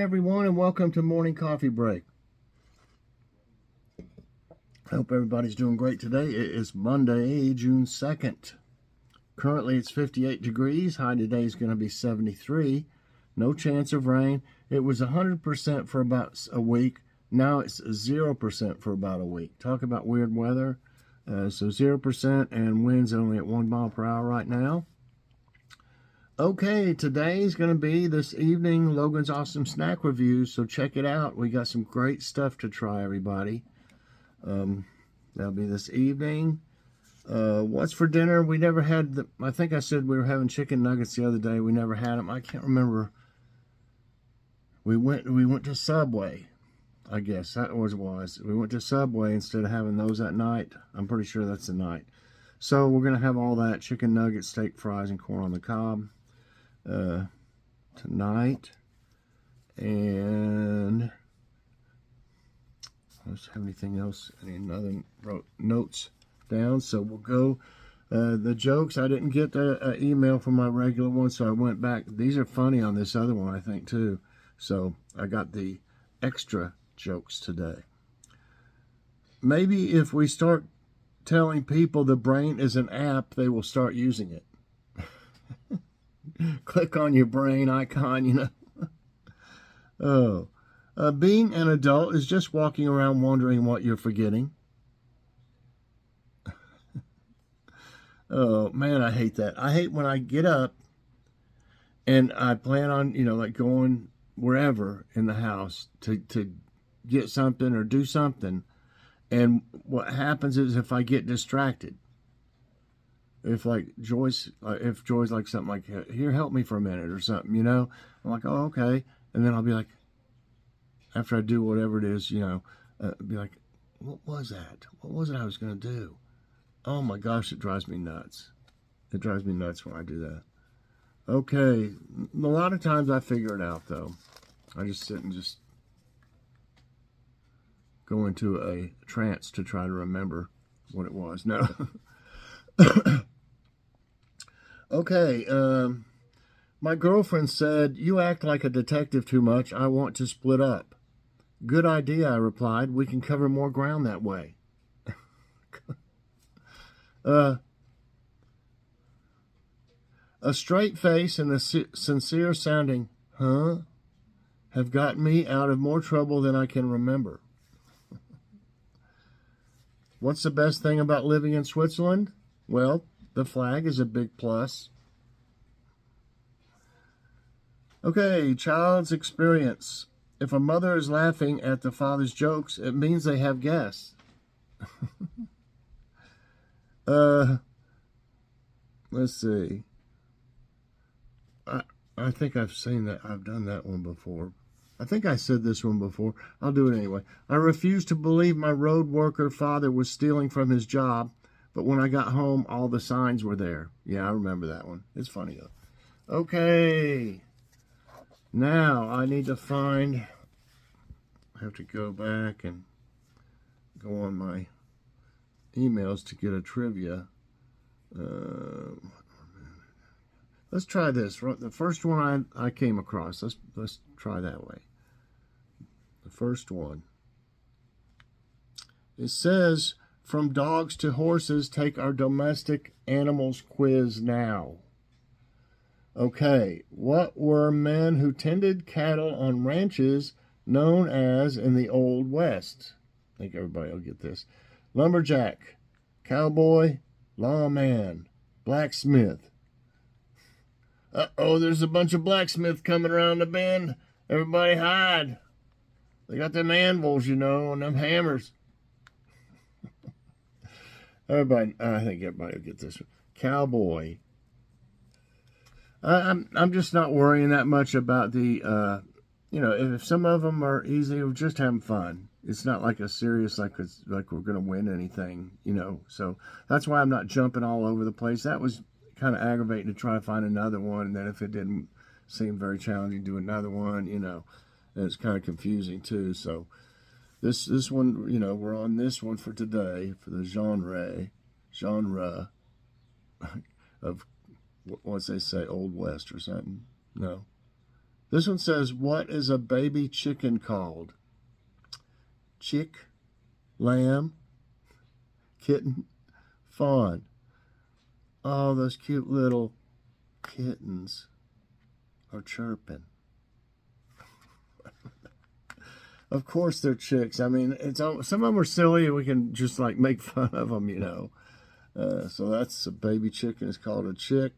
Hi everyone, and welcome to Morning Coffee Break. I hope everybody's doing great today. It is Monday, June 2nd. Currently it's 58 degrees. High today is going to be 73. No chance of rain. It was 100% for about a week. Now it's 0% for about a week. Talk about weird weather. So 0% and winds only at 1 mile per hour right now. Okay, today's going to be this evening Logan's Awesome Snack Review, so check it out. We got some great stuff to try, everybody. That'll be this evening. What's for dinner? We never had I think I said we were having chicken nuggets the other day. We never had them. I can't remember. We went to Subway, I guess. That was what it was. We went to Subway instead of having those at night. I'm pretty sure that's the night. So we're going to have all that: chicken nuggets, steak fries, and corn on the cob tonight. And I don't have anything else, any other notes down, so we'll go. The jokes, I didn't get an email from my regular one, so I went back. These are funny on this other one, I think, too. So I got the extra jokes today. Maybe if we start telling people the brain is an app, they will start using it. Click on your brain icon, you know. Being an adult is just walking around wondering what you're forgetting. Oh, man, I hate that. I hate when I get up and I plan on, like going wherever in the house to get something or do something. And what happens is if I get distracted, if Joy's like something like, here, help me for a minute or something, I'm like, oh, okay. And then I'll be like, after I do whatever it is, be like, what was that? What was it I was going to do? Oh my gosh, it drives me nuts. It drives me nuts when I do that. Okay, a lot of times I figure it out, though. I just sit and just go into a trance to try to remember what it was. No. Okay, my girlfriend said, you act like a detective too much. I want to split up. Good idea, I replied. We can cover more ground that way. A straight face and a sincere sounding, huh, have gotten me out of more trouble than I can remember. What's the best thing about living in Switzerland? Well, the flag is a big plus. Okay, child's experience. If a mother is laughing at the father's jokes, it means they have guests. Let's see. I think I've seen that. I've done that one before. I think I said this one before. I'll do it anyway. I refused to believe my road worker father was stealing from his job, but when I got home, all the signs were there. Yeah, I remember that one. It's funny, though. Okay. Now, I need to find... I have to go back and go on my emails to get a trivia. Let's try this. The first one I came across. Let's try that way. The first one. It says, from dogs to horses, take our domestic animals quiz now. Okay, what were men who tended cattle on ranches known as in the Old West? I think everybody will get this. Lumberjack, cowboy, lawman, blacksmith. Uh-oh, there's a bunch of blacksmiths coming around the bend. Everybody hide. They got them anvils, and them hammers. I think everybody will get this one. Cowboy. I'm just not worrying that much about the, if some of them are easy, we're just having fun. It's not like a serious, like we're going to win anything, So that's why I'm not jumping all over the place. That was kind of aggravating to try to find another one, and then if it didn't seem very challenging, do another one, and it's kind of confusing too. So this one, we're on this one for today, for the genre of, what's they say, Old West or something. No, This one says, what is a baby chicken called? Chick, lamb, kitten, fawn. Oh, those cute little kittens are chirping. Of course they're chicks. I mean, some of them are silly and we can just like make fun of them, you know. So that's a baby chicken is called a chick.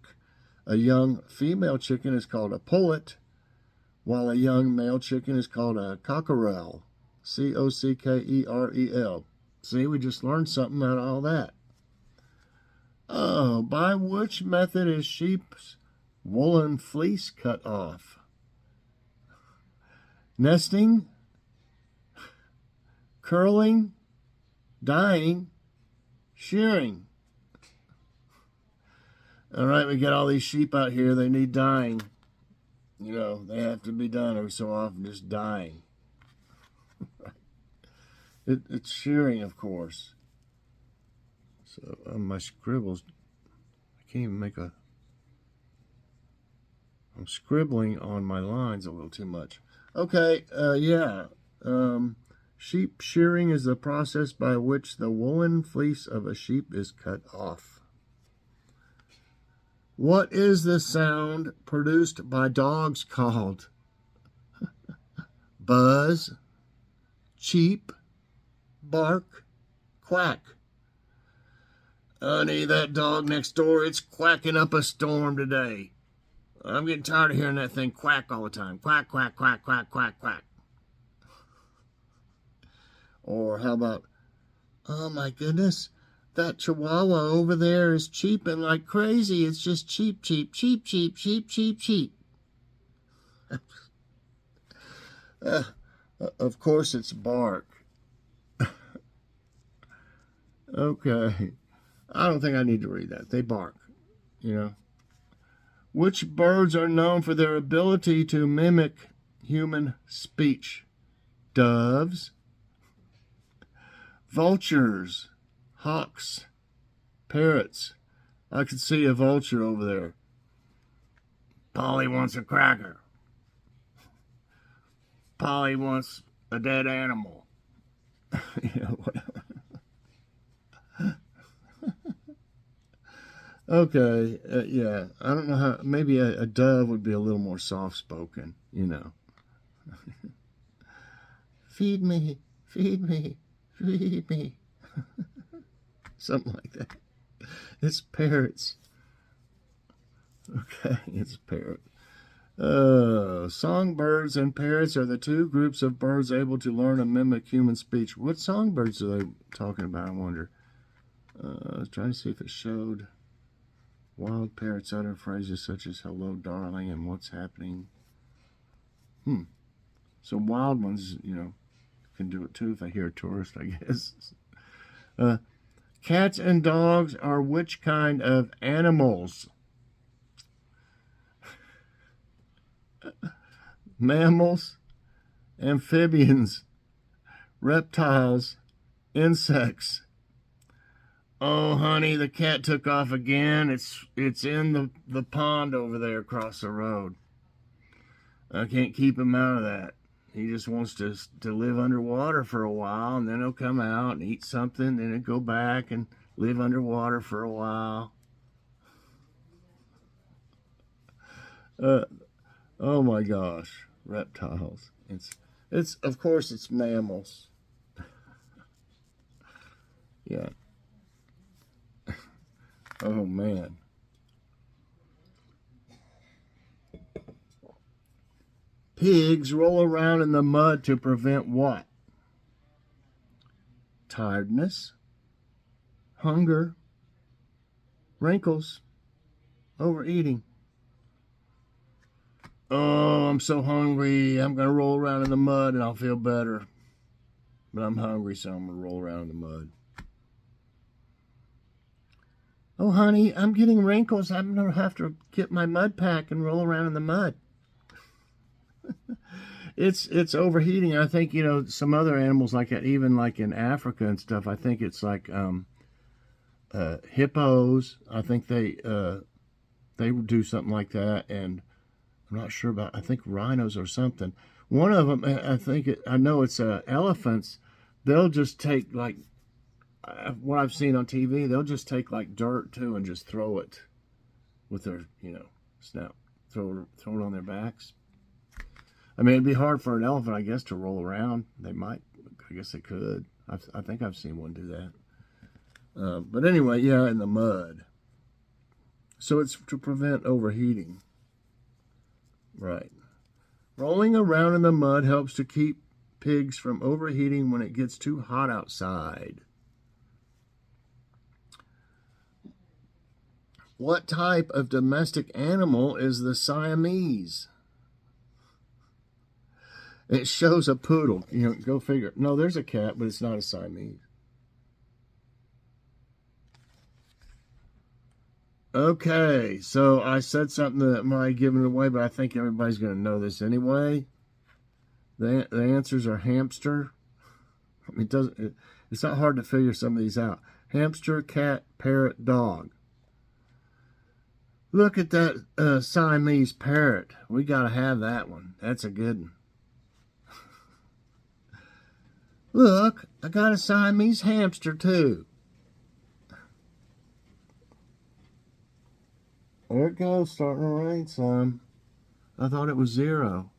A young female chicken is called a pullet, while a young male chicken is called a cockerel. Cockerel. See, we just learned something out of all that. Oh, by which method is sheep's woolen fleece cut off? Nesting, curling, dyeing, shearing. All right, we got all these sheep out here. They need dyeing. You know, they have to be done every so often, just dyeing. It's shearing, of course. So my scribbles, I can't even make a... I'm scribbling on my lines a little too much. Okay, yeah. Sheep shearing is the process by which the woolen fleece of a sheep is cut off. What is the sound produced by dogs called? Buzz, cheep, bark, quack. Honey, that dog next door, it's quacking up a storm today. I'm getting tired of hearing that thing quack all the time. Quack, quack, quack, quack, quack, quack. Or how about, oh my goodness, that chihuahua over there is cheeping like crazy. It's just cheep, cheep, cheep, cheep, cheep, cheep, cheep. Of course it's bark. Okay. I don't think I need to read that. They bark, you know. Which birds are known for their ability to mimic human speech? Doves, vultures, hawks, parrots. I can see a vulture over there. Polly wants a cracker. Polly wants a dead animal. You know, whatever. Okay, yeah. I don't know how. Maybe a dove would be a little more soft-spoken, you know. Feed me, feed me, feed me. Something like that. It's parrots. Okay, it's parrot. Songbirds and parrots are the two groups of birds able to learn and mimic human speech. What songbirds are they talking about, I wonder? I was trying to see if it showed. Wild parrots utter phrases such as hello, darling, and what's happening. So wild ones, you know, can do it too if they hear a tourist, I guess. Cats and dogs are which kind of animals? Mammals, amphibians, reptiles, insects. Oh, honey, the cat took off again. It's in the pond over there across the road. I can't keep him out of that. He just wants to live underwater for a while, and then he'll come out and eat something, then he'll go back and live underwater for a while. Oh my gosh, reptiles. It's of course it's mammals. Yeah. Oh, man. Pigs roll around in the mud to prevent what? Tiredness, hunger, wrinkles, overeating. Oh, I'm so hungry. I'm going to roll around in the mud and I'll feel better. But I'm hungry, so I'm going to roll around in the mud. Oh, honey, I'm getting wrinkles. I'm going to have to get my mud pack and roll around in the mud. It's overheating. I think, you know, some other animals like that, even like in Africa and stuff, I think it's like hippos. I think they do something like that. And I'm not sure about, I think rhinos or something. One of them, I know it's elephants. They'll just take like, what I've seen on TV, they'll just take like dirt too and just throw it with their, snout. Throw it on their backs. I mean, it'd be hard for an elephant, I guess, to roll around. They might, I guess they could. I think I've seen one do that. But anyway, yeah, in the mud. So it's to prevent overheating. Right. Rolling around in the mud helps to keep pigs from overheating when it gets too hot outside. What type of domestic animal is the Siamese? It shows a poodle. Go figure. No, there's a cat, but it's not a Siamese. Okay, so I said something that might give it away, but I think everybody's going to know this anyway. The answers are hamster. I mean, it's not hard to figure some of these out. Hamster, cat, parrot, dog. Look at that Siamese parrot. We got to have that one. That's a good one. Look, I got a Siamese hamster too. There it goes, starting to rain some. I thought it was 0.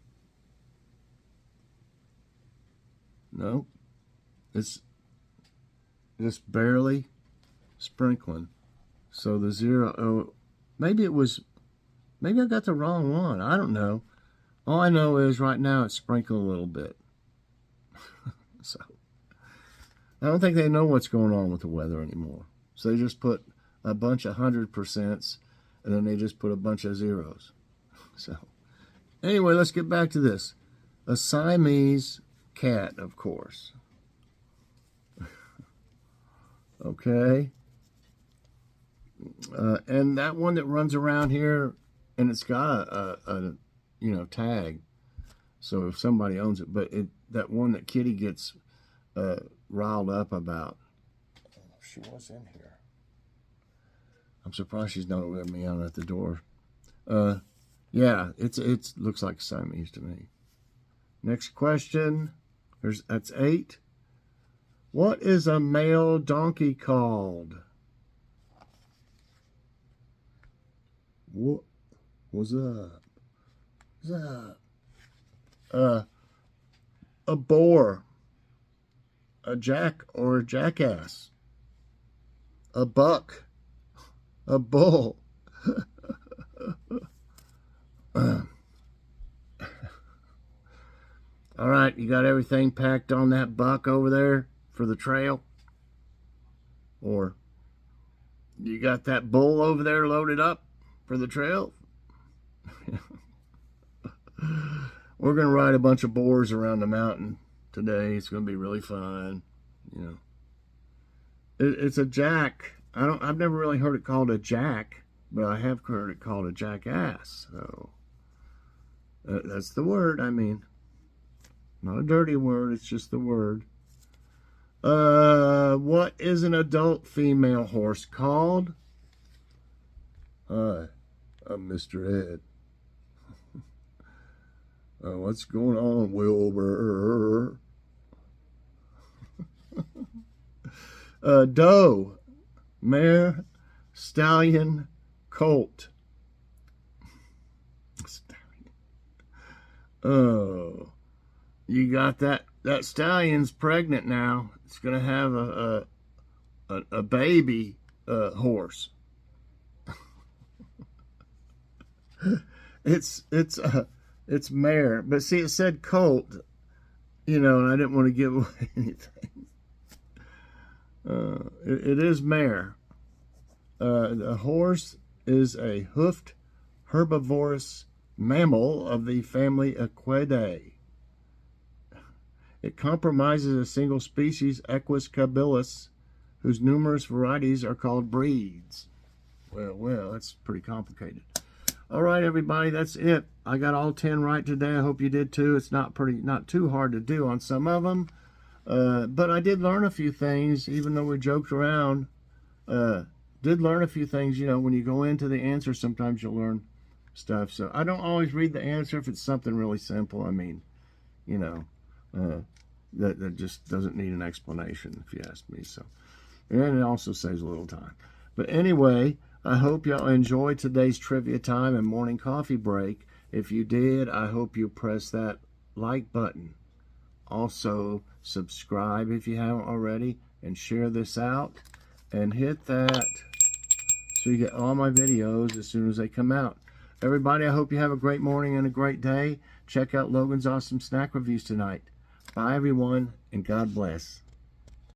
Nope. It's just barely sprinkling. So the 0, maybe I got the wrong one. I don't know. All I know is right now it's sprinkling a little bit. So I don't think they know what's going on with the weather anymore. So they just put a bunch of 100%, and then they just put a bunch of 0s. So anyway, let's get back to this. A Siamese cat, of course. Okay. And that one that runs around here, and it's got a tag. So if somebody owns it, but that one that Kitty gets riled up about. Oh, she was in here. I'm surprised she's not with me out at the door. Yeah, it looks like Siamese to me. Next question. That's 8. What is a male donkey called? What's up? What's up? A boar, a jack or a jackass, a buck, a bull. All right, you got everything packed on that buck over there for the trail? Or you got that bull over there loaded up for the trail? We're going to ride a bunch of boars around the mountain today. It's going to be really fun. It's a jack. I've never really heard it called a jack, but I have heard it called a jackass. So that's the word. I mean, not a dirty word. It's just the word. What is an adult female horse called? Hi, I'm Mr. Ed. What's going on, Wilbur? Doe, mare, stallion, colt. Stallion. Oh, you got that stallion's pregnant now. It's gonna have a baby horse. It's mare, but see, it said colt, and I didn't want to give away anything. It is mare. The horse is a hoofed herbivorous mammal of the family Equidae. It comprises a single species, Equus cabilis, whose numerous varieties are called breeds. Well, that's pretty complicated. All right, everybody, that's it. I got all 10 right today. I hope you did too. It's not too hard to do on some of them. But I did learn a few things, even though we joked around. Did learn a few things, when you go into the answer, sometimes you'll learn stuff. So I don't always read the answer if it's something really simple. I mean, you know, that just doesn't need an explanation, if you ask me. So, and it also saves a little time. But anyway, I hope y'all enjoyed today's trivia time and morning coffee break. If you did, I hope you press that like button. Also, subscribe if you haven't already, and share this out, and hit that so you get all my videos as soon as they come out. Everybody, I hope you have a great morning and a great day. Check out Logan's awesome snack reviews tonight. Bye, everyone, and God bless.